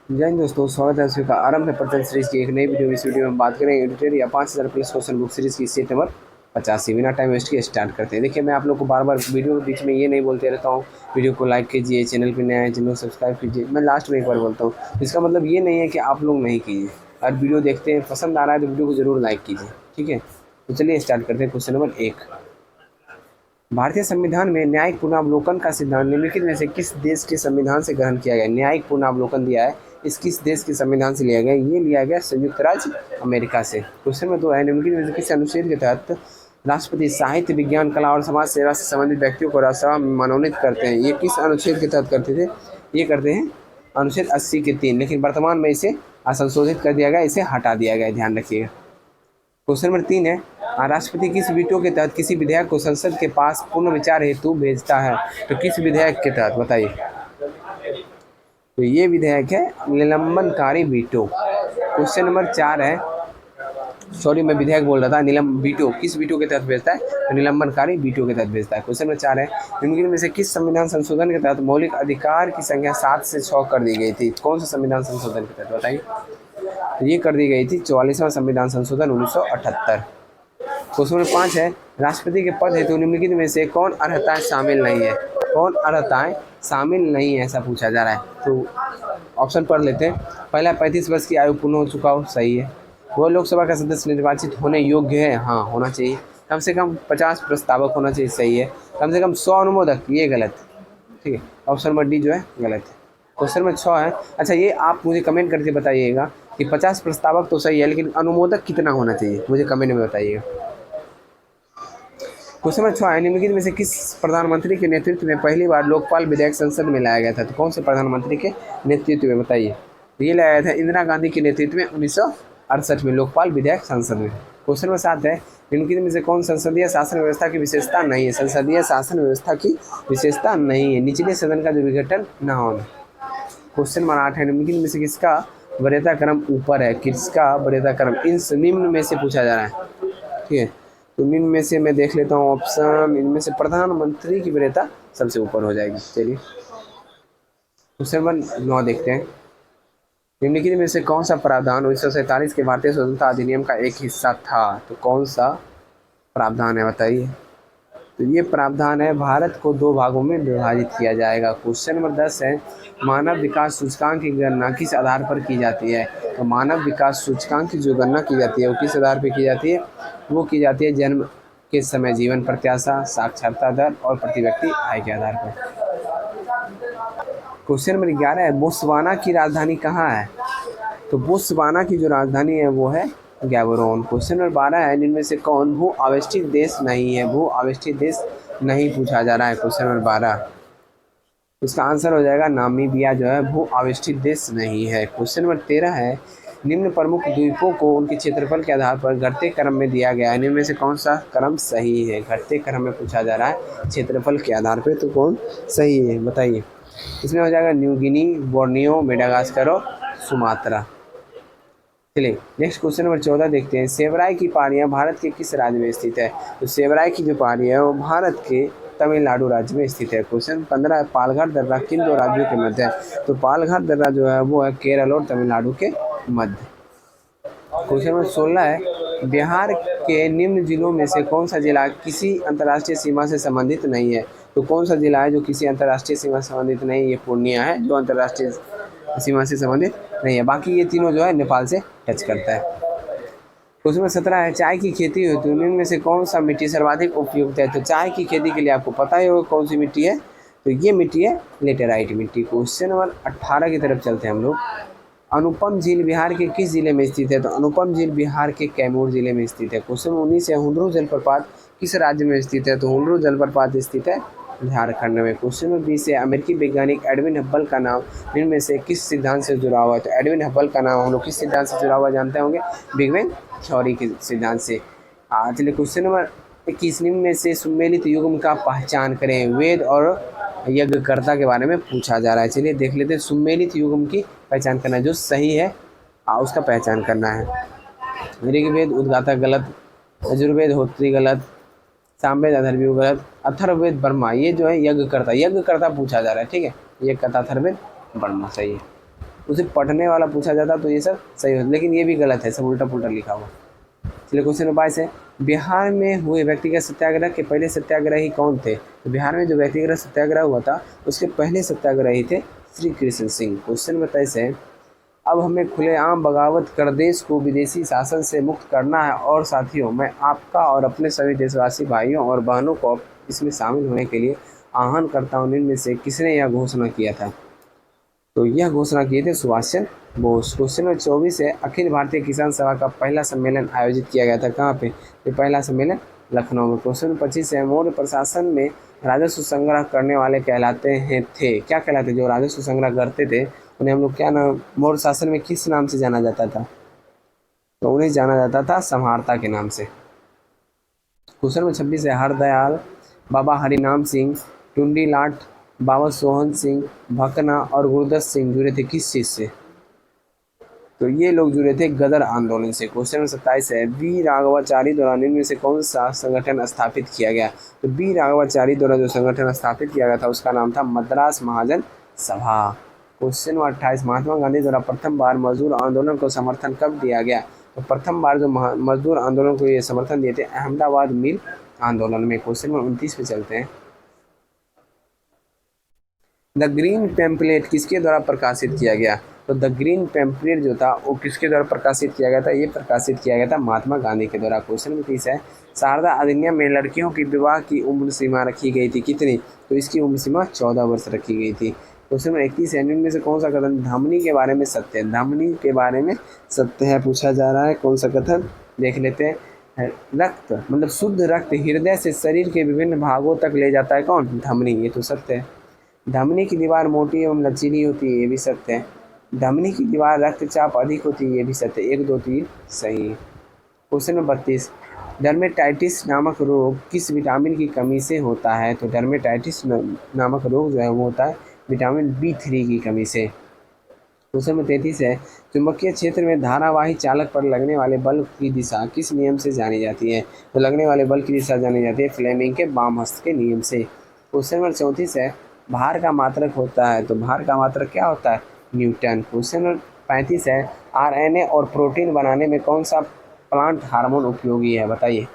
जय हिंद दोस्तों, स्वागत है आप सभी का आरंभ है पतन सीरीज की एक नई वीडियो। इस वीडियो में बात करेंगे एडिटेड या 5000 प्लस क्वेश्चन बुक सीरीज की सीट नंबर 85। बिना टाइम वेस्ट किए स्टार्ट करते हैं। देखिए, मैं आप लोग को बार बार वीडियो के बीच में ये नहीं बोलते रहता हूँ वीडियो को लाइक कीजिए, चैनल पर नया है चैनल को सब्सक्राइब कीजिए। मैं लास्ट में एक बार बोलता हूँ, इसका मतलब ये नहीं है कि आप लोग नहीं कीजिए। अगर वीडियो देखते हैं पसंद आ रहा है तो वीडियो को जरूर लाइक कीजिए, ठीक है। तो चलिए स्टार्ट करते हैं। क्वेश्चन नंबर 1, भारतीय संविधान में न्यायिक पुनरावलोकन का सिद्धांत निम्नलिखित में से किस देश के संविधान से ग्रहण किया गया। न्यायिक पुनरावलोकन दिया है, इस किस देश के संविधान से लिया गया। ये लिया गया संयुक्त राज्य अमेरिका से। क्वेश्चन नंबर 2 है, निम्नलिखित में से किस अनुच्छेद के तहत राष्ट्रपति साहित्य, विज्ञान, कला और समाज सेवा से संबंधित व्यक्तियों को राज्यसभा में मनोनीत करते हैं। ये किस अनुच्छेद के तहत करते थे? ये करते हैं अनुच्छेद 80 के 3, लेकिन वर्तमान में इसे संशोधित कर दिया गया, इसे हटा दिया गया, ध्यान रखिएगा। क्वेश्चन नंबर 3 है, राष्ट्रपति किस वीटो के तहत किसी विधेयक को संसद के पास पुनर्विचार हेतु भेजता है? तो किस विधेयक के तहत बताइए। तो ये विधेयक है निलंबनकारी वीटो। क्वेश्चन नंबर 4 है, सॉरी मैं विधेयक बोल रहा था, वीटो किस वीटो के तहत भेजता है? तो निलंबनकारी वीटो के तहत भेजता है। क्वेश्चन नंबर 4 है, निम्नलिखित में से किस संविधान संशोधन के तहत मौलिक अधिकार की संख्या 7 से 6 कर दी गई थी? कौन सा संविधान संशोधन के तहत बताइए। ये कर दी गई थी 44वां संविधान संशोधन 1978। क्वेश्चन नंबर 5 है, राष्ट्रपति के पद हेतु निम्नलिखित में से कौन अर्हताएं शामिल नहीं है? कौन अर्हताएं शामिल नहीं है, ऐसा पूछा जा रहा है। तो ऑप्शन पढ़ लेते हैं। पहला, 35 वर्ष की आयु पूर्ण हो चुका हो, सही है। वो लोकसभा का सदस्य निर्वाचित होने योग्य है, हाँ होना चाहिए। कम से कम 50 प्रस्तावक होना चाहिए, सही है। कम से कम 100 अनुमोदक, ये गलत, ठीक है। ऑप्शन नंबर डी जो है गलत है। क्वेश्चन नंबर 6 है, अच्छा ये आप मुझे कमेंट करके बताइएगा कि 50 प्रस्तावक तो सही है, लेकिन अनुमोदक कितना होना चाहिए, मुझे कमेंट में बताइएगा। क्वेश्चन नंबर 6 है, निम्नलिखित में से किस प्रधानमंत्री के नेतृत्व में पहली बार लोकपाल विधेयक संसद में लाया गया था? तो कौन से प्रधानमंत्री के नेतृत्व में बताइए। ये लाया गया था इंदिरा गांधी के नेतृत्व में 1968 में लोकपाल विधेयक संसद में। क्वेश्चन नंबर 7 है, निम्नलिखित में से कौन संसदीय शासन व्यवस्था की विशेषता नहीं है? संसदीय शासन व्यवस्था की विशेषता नहीं है निचले सदन का जो विघटन न होना। क्वेश्चन नंबर 8 है, निम्नलिखित में से किसका वरीयता क्रम ऊपर है? किसका वरीयता क्रम निम्न में से पूछा जा रहा है, ठीक है। तो निम्न में से मैं देख लेता हूँ ऑप्शन, इनमें से प्रधानमंत्री की वरीयता सबसे ऊपर हो जाएगी। चलिए क्वेश्चन नंबर 9 देखते हैं, निम्नलिखित में से कौन सा प्रावधान 1947 के भारतीय स्वतंत्रता अधिनियम का एक हिस्सा था? तो कौन सा प्रावधान है बताइए। तो ये प्रावधान है, भारत को 2 भागों में विभाजित किया जाएगा। क्वेश्चन नंबर 10 है, मानव विकास सूचकांक की गणना किस आधार पर की जाती है? तो मानव विकास सूचकांक की जो गणना की जाती है वो किस आधार पर की जाती है? वो की जाती है जन्म के समय जीवन प्रत्याशा, साक्षरता दर और प्रति व्यक्ति आय के आधार पर। क्वेश्चन नंबर 11 है, बोत्सवाना की राजधानी कहाँ है? तो बोत्सवाना की जो राजधानी है वो है गैबोरोन। क्वेश्चन नंबर 12 है, जिनमें से कौन भू आवेष्टित देश नहीं है? भू आवेष्टित देश नहीं पूछा जा रहा है। क्वेश्चन नंबर 12 इसका आंसर हो जाएगा नामीबिया, जो है भू आवेष्टित देश नहीं है। क्वेश्चन नंबर 13 है, निम्न प्रमुख द्वीपों को उनके क्षेत्रफल के आधार पर घटते क्रम में दिया गया है। निम्न में से कौन सा क्रम सही है? घटते क्रम में पूछा जा रहा है क्षेत्रफल के आधार पर, तो कौन सही है बताइए। इसमें हो जाएगा न्यू गिनी, बोर्नियो, मेडागास्कर और सुमात्रा। चलिए नेक्स्ट क्वेश्चन नंबर 14 देखते हैं, सेवराई की पहाड़ियाँ भारत के किस राज्य में स्थित है? तो सेवराई की जो पहाड़ी है वो भारत के तमिलनाडु राज्य में स्थित है। क्वेश्चन 15 है, पालघर दर्रा किन 2 राज्यों के मध्य है? तो पालघर दर्रा जो है वो है केरल और तमिलनाडु के मध्य। क्वेश्चन नंबर 16 है, बिहार के निम्न जिलों में से कौन सा जिला किसी अंतर्राष्ट्रीय सीमा से संबंधित नहीं है? तो कौन सा जिला है जो किसी अंतर्राष्ट्रीय सीमा से संबंधित नहीं है? ये पूर्णिया है जो अंतर्राष्ट्रीय सीमा से संबंधित नहीं है। बाकी ये तीनों जो है नेपाल से टच करता है। क्वेश्चन नंबर 17 है, चाय की खेती हो तो इनमें से कौन सा मिट्टी सर्वाधिक उपयुक्त है? तो चाय की खेती के लिए आपको पता ही होगा कौन सी मिट्टी है, तो ये मिट्टी है लेटेराइट मिट्टी। क्वेश्चन नंबर 18 की तरफ चलते हैं हम लोग, अनुपम झील बिहार के किस जिले में स्थित है? तो अनुपम झील बिहार के कैमूर जिले में स्थित है। क्वेश्चन 19 है, हुंडरू जलप्रपात किस राज्य में स्थित है? तो हुंडरू जलप्रपात स्थित है झारखंड में। क्वेश्चन नंबर 20 है, अमेरिकी वैज्ञानिक एडविन हब्बल का नाम इनमें से किस सिद्धांत से जुड़ा हुआ है? तो एडविन हब्बल का नाम हम लोग किस सिद्धांत से जुड़ा हुआ जानते होंगे? बिग बैंग थ्योरी के सिद्धांत से। चलिए क्वेश्चन नंबर 21, निम्न में से सुमेलित युग्म का पहचान करें। वेद और यज्ञकर्ता के बारे में पूछा जा रहा है। चलिए देख लेते हैं, सुमेलित युग्म की पहचान करना, जो सही है उसका पहचान करना है। ऋग्वेद उद्गाता गलत, यजुर्वेद होत्री गलत, सामवेद अथर्ववेद गलत, अथर्ववेद ब्रह्मा, ये जो है यज्ञकर्ता पूछा जा रहा है, ठीक है। यज्ञकर्ता अथर्ववेद ब्रह्मा सही है। उसे पढ़ने वाला पूछा जाता तो ये सब सही होता, लेकिन ये भी गलत है, सब उल्टा पुल्टा लिखा हुआ। चलिए क्वेश्चन नंबर 22 है, बिहार में हुए व्यक्तिगत सत्याग्रह के पहले सत्याग्रही कौन थे? तो बिहार में जो व्यक्तिगत सत्याग्रह हुआ था उसके पहले सत्याग्रही थे श्री कृष्ण सिंह। क्वेश्चन नंबर 23 है, अब हमें खुलेआम बगावत कर देश को विदेशी शासन से मुक्त करना है और साथियों मैं आपका और अपने सभी देशवासी भाइयों और बहनों को इसमें शामिल होने के लिए आह्वान करता हूँ। इनमें से किसने यह घोषणा किया था? तो यह घोषणा किए थे सुभाष चंद्र बोस। क्वेश्चन नंबर 24 है, अखिल भारतीय किसान सभा का पहला सम्मेलन आयोजित किया गया था कहाँ पे? तो पहला सम्मेलन लखनऊ में। क्वेश्चन नंबर 25 है, मौर्य प्रशासन में राजस्व संग्रह करने वाले कहलाते हैं थे, क्या कहलाते? जो राजस्व संग्रह करते थे उन्हें हम लोग क्या नाम, मौर्य शासन में किस नाम से जाना जाता था? तो उन्हें जाना जाता था संहारता के नाम से। क्वेश्चन नंबर 26 है, हरदयाल, बाबा हरिनाम सिंह, टुंडी लाट, बाबा सोहन सिंह, भकना और गुरदत्त सिंह जुड़े थे किस चीज़ से? तो ये लोग जुड़े थे गदर आंदोलन से। क्वेश्चन नंबर 27 है, बी राघवाचारी द्वारा निम्न में से कौन सा संगठन स्थापित किया गया? तो बी राघवाचारी द्वारा जो संगठन स्थापित किया गया था उसका नाम था मद्रास महाजन सभा। क्वेश्चन नंबर 28, महात्मा गांधी द्वारा प्रथम बार मजदूर आंदोलन को समर्थन कब दिया गया? तो प्रथम बार जो मजदूर आंदोलन को ये समर्थन दिए थे अहमदाबाद मिल आंदोलन में। क्वेश्चन नंबर 29 पे चलते हैं, द ग्रीन पैम्पलेट किसके द्वारा प्रकाशित किया गया? तो द ग्रीन पैम्पलेट जो था वो किसके द्वारा प्रकाशित किया गया था? ये प्रकाशित किया गया था महात्मा गांधी के द्वारा। क्वेश्चन नंबर 30 है, शारदा अधिनियम में लड़कियों की विवाह की उम्र सीमा रखी गई थी कितनी? तो इसकी उम्र सीमा 14 वर्ष रखी गई थी। क्वेश्चन नंबर 31 है, इनमें से कौन सा कथन धमनी के बारे में सत्य है? धमनी के बारे में सत्य है पूछा जा रहा है, कौन सा कथन देख लेते हैं। रक्त मतलब शुद्ध रक्त हृदय से शरीर के विभिन्न भागों तक ले जाता है कौन? धमनी, ये तो सत्य है। धमनी की दीवार मोटी एवं लचीली होती है, ये भी सत्य है। धमनी की दीवार रक्तचाप अधिक होती है, ये भी सत्य है। 1, 2, 3 सही है। क्वेश्चन नंबर 32, डर्मेटाइटिस नामक रोग किस विटामिन की कमी से होता है? तो डर्मेटाइटिस नामक रोग जो है वो होता है विटामिन B3 की कमी से। क्वेश्चन नंबर 33 है, चुंबकीय क्षेत्र में धारावाही चालक पर लगने वाले बल की दिशा किस नियम से जानी जाती है? तो लगने वाले बल की दिशा जानी जाती है फ्लेमिंग के बाम हस्त के नियम से। क्वेश्चन नंबर 34 है, भार का मात्रक होता है, तो भार का मात्रक क्या होता है? न्यूटन। क्वेश्चन नंबर 35 है, RNA और प्रोटीन बनाने में कौन सा प्लांट हार्मोन उपयोगी है बताइए?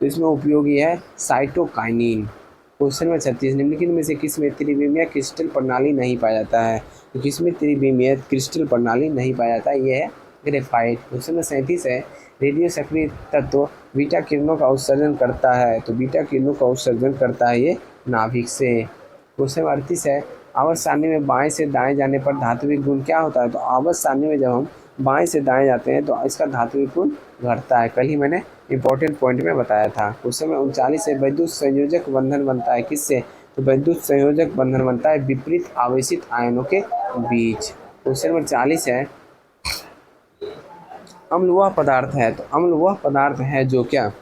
तो इसमें उपयोगी है साइटोकाइनिन। क्वेश्चन नंबर 36, निम्नलिखित में से किसमें त्रिविमीय क्रिस्टल प्रणाली नहीं पाया जाता है? तो किसमें त्रिविमीय क्रिस्टल प्रणाली नहीं पाया जाता है? ये है ग्रेफाइट। क्वेश्चन नंबर 37 है, रेडियो सक्रिय तत्व बीटा किरणों का उत्सर्जन करता है, तो बीटा किरणों का उत्सर्जन करता है ये नाभिक से। क्वेश्चन 38 है, आवर्त सारणी में बाएं से दाएं जाने पर धात्विक गुण क्या होता है? तो आवर्त सारणी में जब हम बाएं से दाएं जाते हैं तो इसका धात्विक गुण घटता है, कल ही मैंने इंपॉर्टेंट पॉइंट में बताया था। क्वेश्चन नंबर 39 है, वैद्युत संयोजक बंधन बनता है किससे? तो वैद्युत संयोजक बंधन बनता है विपरीत आवेशित आयनों के बीच। क्वेश्चन नंबर 40 है, अम्ल वह पदार्थ है, तो अम्ल वह पदार्थ है जो क्या?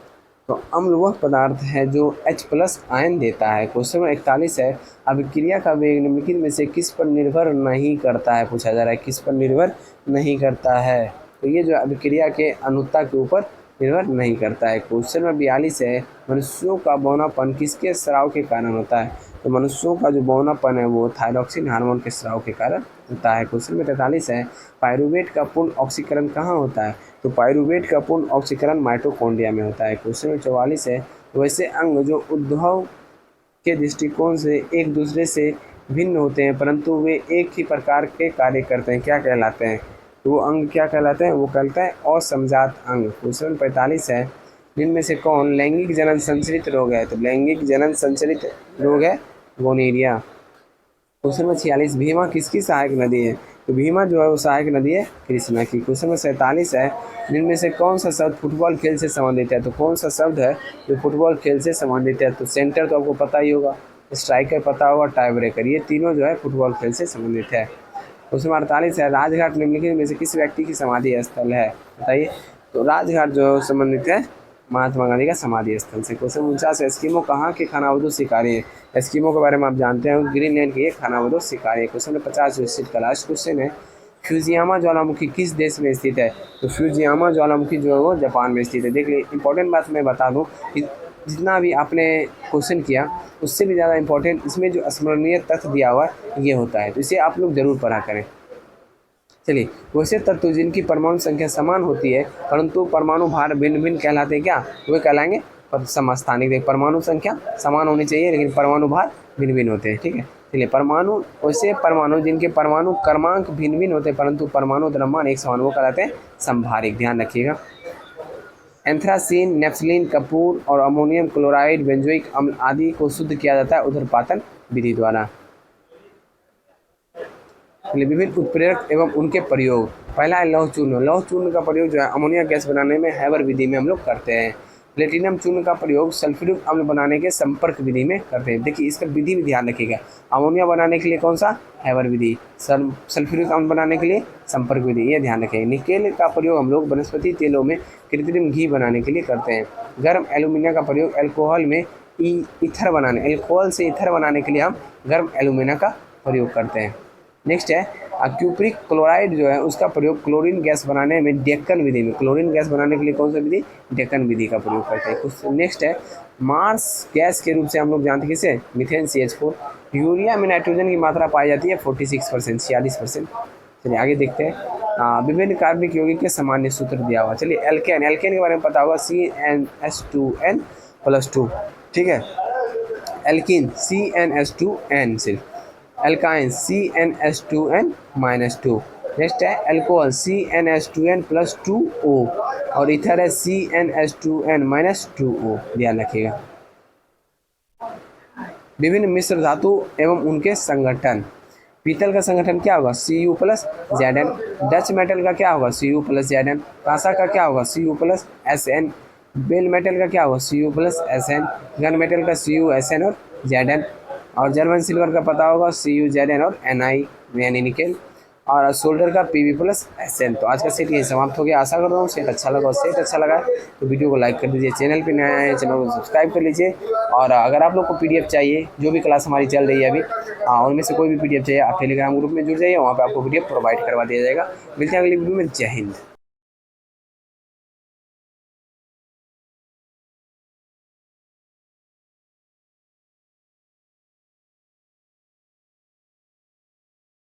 तो अम्ल वह पदार्थ है जो H+ आयन देता है। क्वेश्चन नंबर 41 है, अभिक्रिया का वेग निम्नलिखित में से किस पर निर्भर नहीं करता है? पूछा जा रहा है किस पर निर्भर नहीं करता है? तो ये जो अभिक्रिया के अनुता के ऊपर निर्भर नहीं करता है। क्वेश्चन नंबर 42 है, मनुष्यों का बौनापन किसके स्राव के कारण होता है? तो मनुष्यों का जो बौनापन है वो थायरॉक्सिन हार्मोन के स्राव के कारण होता है। क्वेश्चन नंबर 43 है, पायरुवेट का पूर्ण ऑक्सीकरण कहाँ होता है? तो पायरुवेट का पूर्ण ऑक्सीकरण माइटोकॉन्ड्रिया में होता है। क्वेश्चन नंबर 44 है, वैसे अंग जो उद्भव के दृष्टिकोण से एक दूसरे से भिन्न होते हैं परंतु वे एक ही प्रकार के कार्य करते हैं, क्या कहलाते हैं? तो वो अंग क्या कहलाते हैं? वो कहलाते हैं असमजात अंग। क्वेश्चन नंबर 45 है, जिनमें से कौन लैंगिक जनन संचरित रोग है? तो लैंगिक जनन संचरित रोग है गोनेरिया। क्वेश्चन नंबर 46, भीमा किसकी सहायक नदी है? तो भीमा जो है वो सहायक नदी है कृष्णा की। क्वेश्चन नंबर 47 है, जिनमें से कौन सा शब्द फुटबॉल खेल से संबंधित है? तो कौन सा शब्द है जो फुटबॉल खेल से संबंधित है? तो सेंटर तो आपको पता ही होगा, स्ट्राइकर पता होगा, टाई ब्रेकर, ये तीनों जो है फुटबॉल खेल से संबंधित है। क्वेश्चन नंबर 48 है, राजघाट निम्नलिखित में से किस व्यक्ति की समाधि स्थल है बताइए? तो राजघाट जो संबंधित है महात्मा गांधी का समाधि स्थल से। क्वेश्चन 49, एस्किमो कहाँ के खानाबदोश शिकारी है? एस्किमो के बारे में आप जानते हैं, ग्रीनलैंड के खानाबदोश शिकारी है। क्वेश्चन नंबर 50 का लास्ट क्वेश्चन है, फ्यूजियामा ज्वालामुखी किस देश में स्थित है? तो फ्यूजियामा ज्वालामुखी जो है वो जापान में स्थित है। देखिए इंपॉर्टेंट बात मैं बता दूँ, जितना भी आपने क्वेश्चन किया उससे भी ज़्यादा इंपॉर्टेंट इसमें जो स्मरणीय तथ्य दिया हुआ है ये होता है, तो इसे आप लोग ज़रूर पढ़ा करें। चलिए, वैसे तत्व जिनकी परमाणु संख्या समान होती है परंतु परमाणु भार भिन्न भिन्न कहलाते हैं, क्या वे कहलाएंगे समस्थानिक। देख, परमाणु संख्या समान होनी चाहिए लेकिन परमाणु भार भिन्न भिन्न होते हैं, ठीक है। चलिए, परमाणु वैसे परमाणु जिनके परमाणु क्रमांक भिन्न भिन्न होते हैं परंतु परमाणु द्रव्यमान एक समान, वो कहलाते हैं समभारिक। ध्यान रखिएगा। एंथ्रासीन, नेफ्थलीन, कपूर और अमोनियम क्लोराइड, बेंजोइक अम्ल आदि को शुद्ध किया जाता है ऊर्ध्वपातन विधि द्वारा। विभिन्न उत्प्रेरक एवं उनके प्रयोग। पहला है लौह चूर्ण। लौह चूर्ण का प्रयोग जो है अमोनिया गैस बनाने में हैबर विधि में हम लोग करते हैं। प्लेटिनम चूर्ण का प्रयोग सल्फ्यूरिक अम्ल बनाने के संपर्क विधि में करते हैं। देखिए, इसका विधि में ध्यान रखिएगा। अमोनिया बनाने के लिए कौन सा, हैबर विधि। सल्फ्यूरिक अम्ल बनाने के लिए संपर्क विधि, ये ध्यान रखें। निकेल का प्रयोग हम लोग वनस्पति तेलों में कृत्रिम घी बनाने के लिए करते हैं। गर्म एल्यूमिनियम का प्रयोग अल्कोहल में ईथर बनाने, अल्कोहल से ईथर बनाने के लिए हम गर्म एल्यूमिनियम का प्रयोग करते हैं। नेक्स्ट है क्यूप्रिक क्लोराइड जो है उसका प्रयोग क्लोरीन गैस बनाने में डेक्कन विधि में, क्लोरीन गैस बनाने के लिए कौन सा विधि, डेक्कन विधि का प्रयोग करते हैं। कुछ नेक्स्ट है मार्स गैस के रूप से हम लोग जानते हैं किसे, मीथेन CH4। यूरिया में नाइट्रोजन की मात्रा पाई जाती है 46%, 46%। चलिए आगे देखते हैं। विभिन्न कार्बनिक यौगिक के सामान्य सूत्र दिया हुआ। चलिए, एल्केन, एल्केन के बारे में पता होगा, CnH2n+2, ठीक है। एल्कीन CnH2n सिर्फ, एल्काइन CnH2n-2। नेक्स्ट है एल्कोहल CnH2n+2O और इथर है CnH2n-2O। ध्यान रखिएगा। विभिन्न मिश्र धातु एवं उनके संगठन। पीतल का संगठन क्या होगा, Cu+Zn। डच मेटल का क्या होगा, Cu+Zn। कांसा का क्या होगा, Cu+Sn। बेल मेटल का क्या होगा, Cu+Sn। गन मेटल का CuSn और Zn। और जर्मन सिल्वर का पता होगा CuZn और Ni यानी निकेल। और सोल्डर का Pb+Sn। तो आज का सेट यही समाप्त हो गया। आशा कर रहा हूँ सेट अच्छा लगा, और सेट अच्छा लगा तो वीडियो को लाइक कर दीजिए, चैनल पे नया है चैनल को सब्सक्राइब कर लीजिए। और अगर आप लोग को PDF चाहिए, जो भी क्लास हमारी चल रही है अभी, उनमें से कोई भी PDF चाहिए, आप टेलीग्राम ग्रुप में जुड़ जाइए, वहाँ पर आपको PDF प्रोवाइड करवा दिया जाएगा। मिलते हैं अगली वीडियो में। जय हिंद।